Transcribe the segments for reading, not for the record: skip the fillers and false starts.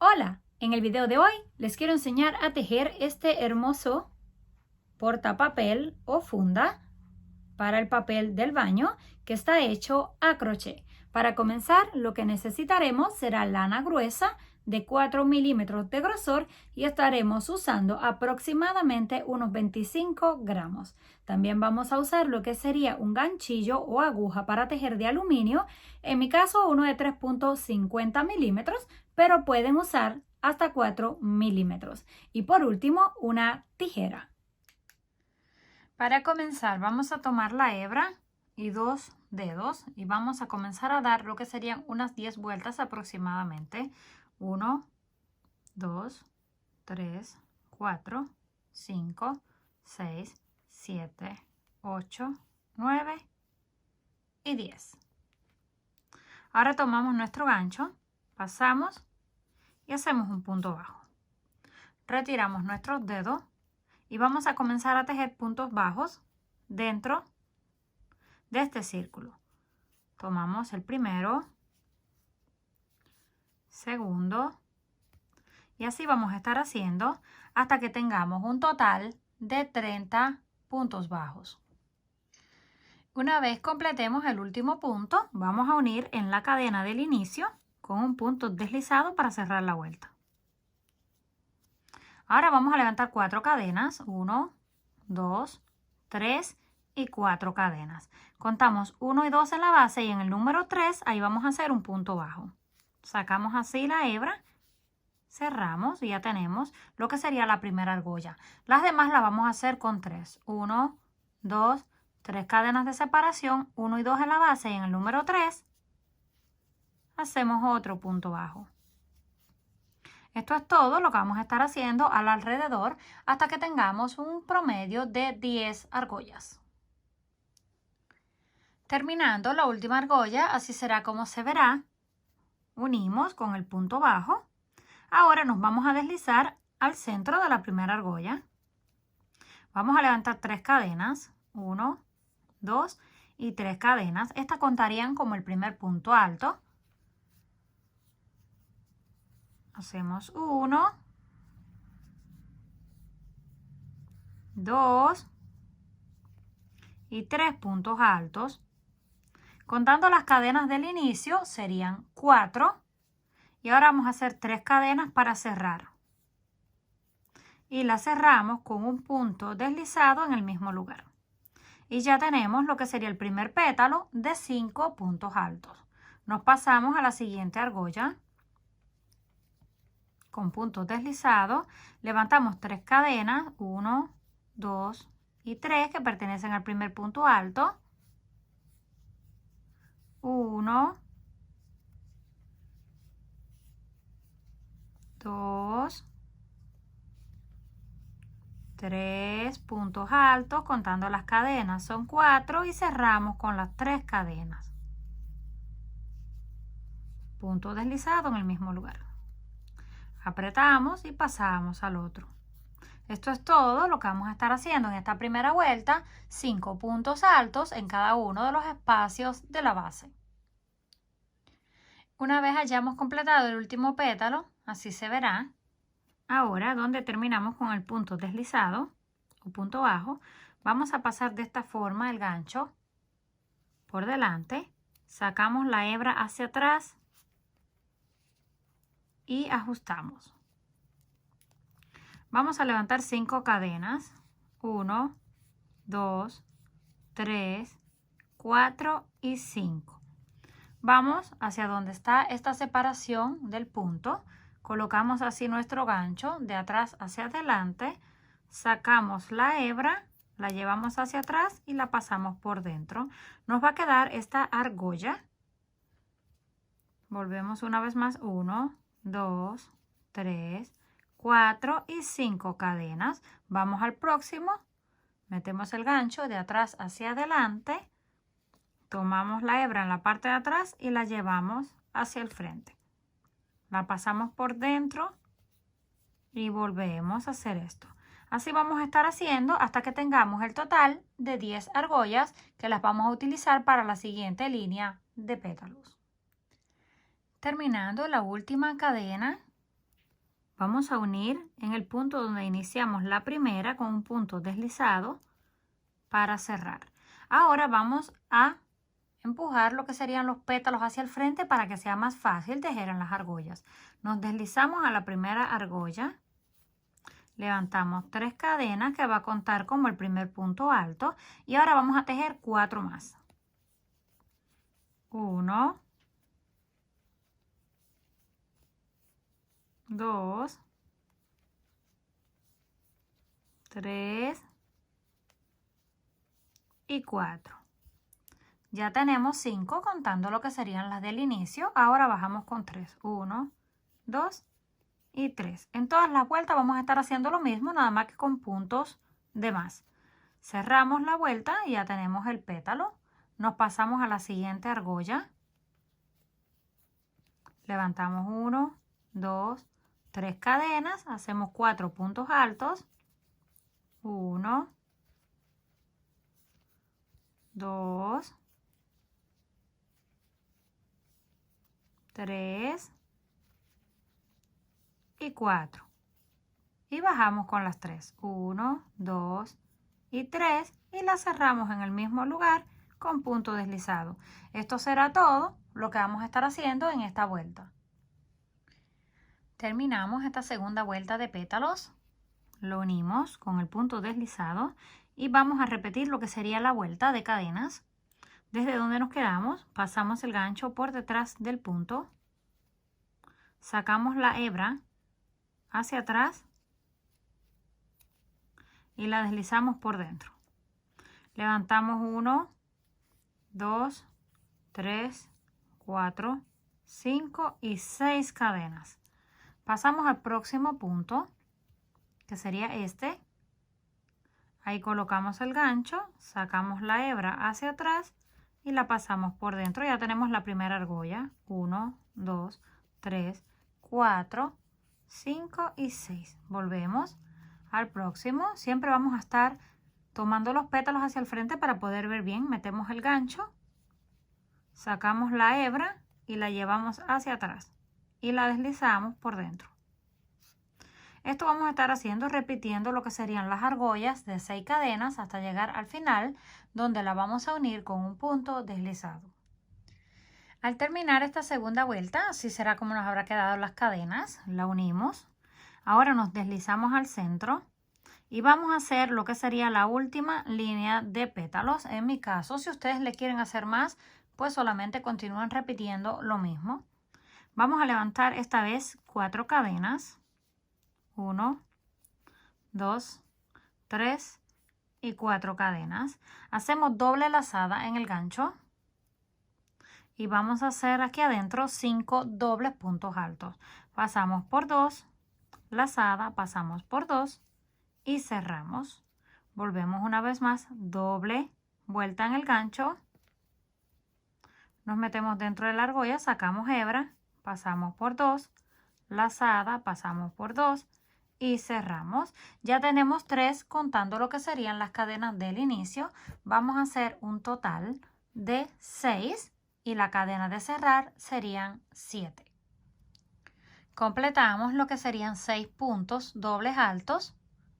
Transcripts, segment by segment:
Hola, en el video de hoy les quiero enseñar a tejer este hermoso portapapel o funda para el papel del baño que está hecho a crochet. Para comenzar, lo que necesitaremos será lana gruesa de 4 milímetros de grosor y estaremos usando aproximadamente unos 25 gramos. También vamos a usar lo que sería un ganchillo o aguja para tejer de aluminio, en mi caso uno de 3.50 milímetros, pero pueden usar hasta 4 milímetros. Y por último, una tijera. Para comenzar vamos a tomar la hebra y 2 dedos y vamos a comenzar a dar lo que serían unas 10 vueltas aproximadamente. 1, 2, 3, 4, 5, 6, 7, 8, 9 y 10. Ahora tomamos nuestro gancho, pasamos y hacemos un punto bajo. Retiramos nuestros dedos y vamos a comenzar a tejer puntos bajos dentro de este círculo. Tomamos el primero, segundo y así vamos a estar haciendo hasta que tengamos un total de 30 puntos bajos. Una vez completemos el último punto, vamos a unir en la cadena del inicio con un punto deslizado para cerrar la vuelta. Ahora vamos a levantar 4 cadenas, 1, 2, 3 y 4 cadenas. Contamos 1 y 2 en la base y en el número 3 ahí vamos a hacer un punto bajo. Sacamos así la hebra, cerramos y ya tenemos lo que sería la primera argolla. Las demás las vamos a hacer con 3. 1, 2, 3 cadenas de separación, 1 y 2 en la base y en el número 3 hacemos otro punto bajo. Esto es todo lo que vamos a estar haciendo al alrededor hasta que tengamos un promedio de 10 argollas. Terminando la última argolla, así será como se verá. Unimos con el punto bajo. Ahora nos vamos a deslizar al centro de la primera argolla. Vamos a levantar 3 cadenas. 1, 2 y 3 cadenas. Estas contarían como el primer punto alto. Hacemos 1, 2 y 3 puntos altos. Contando las cadenas del inicio serían 4. Y ahora vamos a hacer 3 cadenas para cerrar. Y la cerramos con un punto deslizado en el mismo lugar. Y ya tenemos lo que sería el primer pétalo de 5 puntos altos. Nos pasamos a la siguiente argolla. Con puntos deslizados, levantamos 3 cadenas, 1, 2 y 3 que pertenecen al primer punto alto. 1, 2, 3 puntos altos, contando las cadenas son 4 y cerramos con las 3 cadenas. Punto deslizado en el mismo lugar. Apretamos y pasamos al otro. Esto es todo lo que vamos a estar haciendo en esta primera vuelta, 5 puntos altos en cada uno de los espacios de la base. Una vez hayamos completado el último pétalo, así se verá. Ahora, donde terminamos con el punto deslizado o punto bajo, vamos a pasar de esta forma el gancho por delante, sacamos la hebra hacia atrás y ajustamos. Vamos a levantar 5 cadenas, 1, 2, 3, 4 y 5. Vamos hacia donde está esta separación del punto, colocamos así nuestro gancho de atrás hacia adelante, sacamos la hebra, la llevamos hacia atrás y la pasamos por dentro. Nos va a quedar esta argolla. Volvemos una vez más, 1, 2, 3, 4 y 5 cadenas. Vamos al próximo, metemos el gancho de atrás hacia adelante, tomamos la hebra en la parte de atrás y la llevamos hacia el frente. La pasamos por dentro y volvemos a hacer esto. Así vamos a estar haciendo hasta que tengamos el total de 10 argollas que las vamos a utilizar para la siguiente línea de pétalos. Terminando la última cadena, Vamos a unir en el punto donde iniciamos la primera con un punto deslizado para cerrar. Ahora vamos a empujar lo que serían los pétalos hacia el frente para que sea más fácil tejer en las argollas. Nos deslizamos a la primera argolla, levantamos 3 cadenas que va a contar como el primer punto alto y ahora vamos a tejer 4 más. 1, 2, 3 y 4. Ya tenemos 5 contando lo que serían las del inicio. Ahora bajamos con 3. 1, 2 y 3. En todas las vueltas vamos a estar haciendo lo mismo, nada más que con puntos de más. Cerramos la vuelta y ya tenemos el pétalo. Nos pasamos a la siguiente argolla. Levantamos 1, 2, 3 cadenas, hacemos 4 puntos altos. 1, 2, 3 y 4. Y bajamos con las 3. 1, 2 y 3 y las cerramos en el mismo lugar con punto deslizado. Esto será todo lo que vamos a estar haciendo en esta vuelta. Terminamos esta segunda vuelta de pétalos, lo unimos con el punto deslizado y vamos a repetir lo que sería la vuelta de cadenas. Desde donde nos quedamos, pasamos el gancho por detrás del punto, sacamos la hebra hacia atrás y la deslizamos por dentro. Levantamos 1, 2, 3, 4, 5 y 6 cadenas. Pasamos al próximo punto, que sería este. Ahí colocamos el gancho, sacamos la hebra hacia atrás y la pasamos por dentro. Ya tenemos la primera argolla. 1, 2, 3, 4, 5 y 6. Volvemos al próximo. Siempre vamos a estar tomando los pétalos hacia el frente para poder ver bien. Metemos el gancho, sacamos la hebra y la llevamos hacia atrás y la deslizamos por dentro. Esto vamos a estar haciendo repitiendo lo que serían las argollas de 6 cadenas hasta llegar al final, donde la vamos a unir con un punto deslizado. Al terminar esta segunda vuelta, así será como nos habrá quedado las cadenas. La unimos. Ahora nos deslizamos al centro y vamos a hacer lo que sería la última línea de pétalos. En mi caso, si ustedes le quieren hacer más, pues solamente continúan repitiendo lo mismo. Vamos a levantar esta vez 4 cadenas. 1, 2, 3 y 4 cadenas. Hacemos doble lazada en el gancho y vamos a hacer aquí adentro 5 dobles puntos altos. Pasamos por 2, lazada, pasamos por 2 y cerramos. Volvemos una vez más, doble vuelta en el gancho. Nos metemos dentro de la argolla, sacamos hebra, pasamos por 2, lazada, pasamos por 2 y cerramos. Ya tenemos 3 contando lo que serían las cadenas del inicio. Vamos a hacer un total de 6 y la cadena de cerrar serían 7. Completamos lo que serían 6 puntos dobles altos.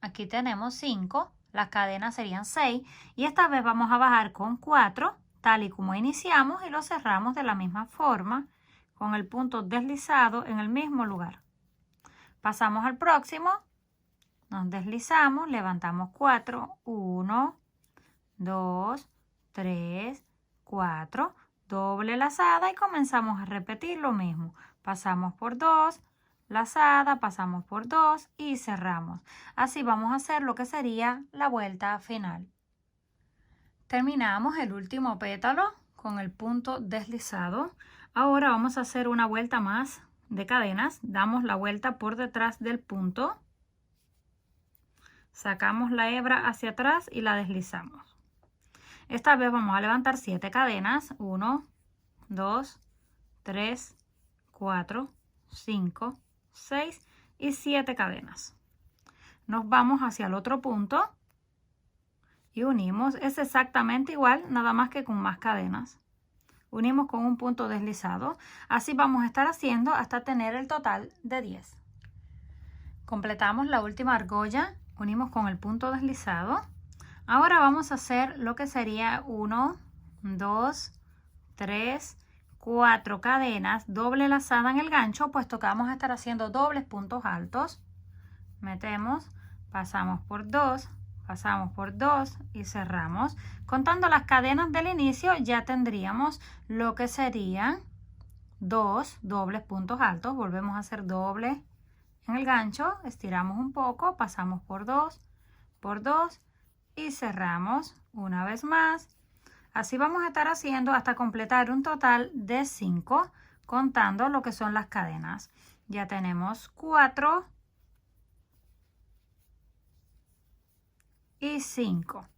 Aquí tenemos 5, las cadenas serían 6 y esta vez vamos a bajar con 4 tal y como iniciamos y lo cerramos de la misma forma con el punto deslizado en el mismo lugar. Pasamos al próximo, nos deslizamos, levantamos 4, 1, 2, 3, 4, doble lazada y comenzamos a repetir lo mismo. Pasamos por 2, lazada, pasamos por 2 y cerramos. Así vamos a hacer lo que sería la vuelta final. Terminamos el último pétalo con el punto deslizado. Ahora vamos a hacer una vuelta más de cadenas. Damos la vuelta por detrás del punto. Sacamos la hebra hacia atrás y la deslizamos. Esta vez vamos a levantar 7 cadenas. 1, 2, 3, 4, 5, 6 y 7 cadenas. Nos vamos hacia el otro punto y unimos. Es exactamente igual, nada más que con más cadenas. Unimos con un punto deslizado. Así vamos a estar haciendo hasta tener el total de 10. Completamos la última argolla, unimos con el punto deslizado. Ahora vamos a hacer lo que sería 1, 2, 3, 4 cadenas, doble lazada en el gancho, puesto que vamos a estar haciendo dobles puntos altos. Metemos, pasamos por 2 y cerramos. Contando las cadenas del inicio ya tendríamos lo que serían 2 dobles puntos altos. Volvemos a hacer doble en el gancho, estiramos un poco, pasamos por 2 y cerramos una vez más. Así vamos a estar haciendo hasta completar un total de 5, contando lo que son las cadenas. Ya tenemos 4 y 5.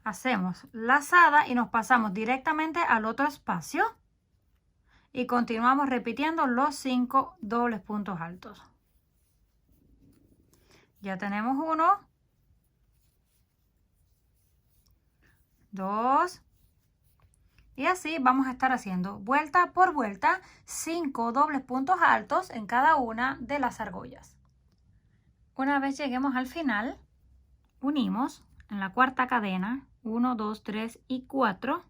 Hacemos lazada y nos pasamos directamente al otro espacio y continuamos repitiendo los 5 dobles puntos altos. Ya tenemos 1, 2 y así vamos a estar haciendo vuelta por vuelta 5 dobles puntos altos en cada una de las argollas. Una vez lleguemos al final, unimos en la cuarta cadena 1, 2, 3 y 4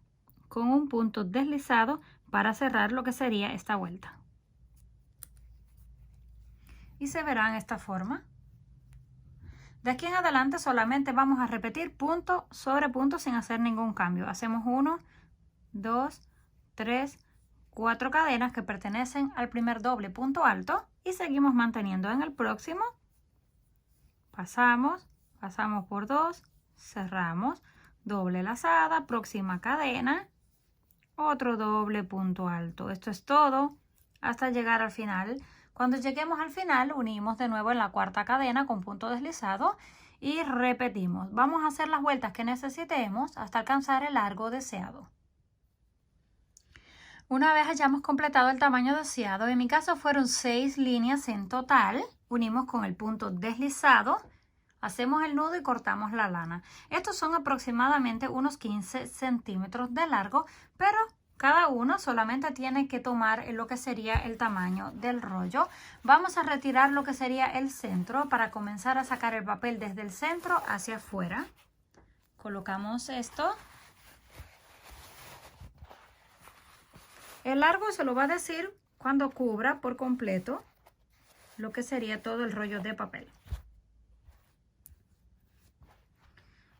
con un punto deslizado para cerrar lo que sería esta vuelta. Y se verá en esta forma. De aquí en adelante solamente vamos a repetir punto sobre punto sin hacer ningún cambio. Hacemos 1, 2, 3, 4 cadenas que pertenecen al primer doble punto alto y seguimos manteniendo en el próximo. Pasamos por 2, cerramos, doble lazada, próxima cadena, otro doble punto alto. Esto es todo hasta llegar al final. Cuando lleguemos al final, unimos de nuevo en la cuarta cadena con punto deslizado y repetimos. Vamos a hacer las vueltas que necesitemos hasta alcanzar el largo deseado. Una vez hayamos completado el tamaño deseado, en mi caso fueron 6 líneas en total, unimos con el punto deslizado, hacemos el nudo y cortamos la lana. Estos son aproximadamente unos 15 centímetros de largo, pero cada uno solamente tiene que tomar lo que sería el tamaño del rollo. Vamos a retirar lo que sería el centro para comenzar a sacar el papel desde el centro hacia afuera. Colocamos esto. El largo se lo va a decir cuando cubra por completo lo que sería todo el rollo de papel.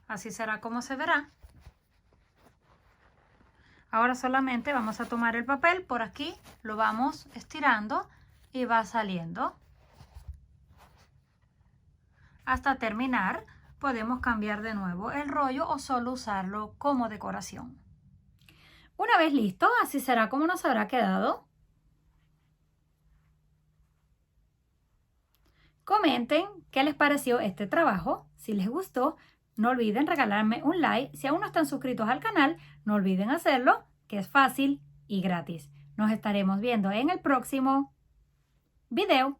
Así será como se verá. Ahora solamente vamos a tomar el papel por aquí, lo vamos estirando y va saliendo. Hasta terminar, podemos cambiar de nuevo el rollo o solo usarlo como decoración. Una vez listo, así será como nos habrá quedado. Comenten qué les pareció este trabajo. Si les gustó, no olviden regalarme un like. Si aún no están suscritos al canal, no olviden hacerlo, que es fácil y gratis. Nos estaremos viendo en el próximo video.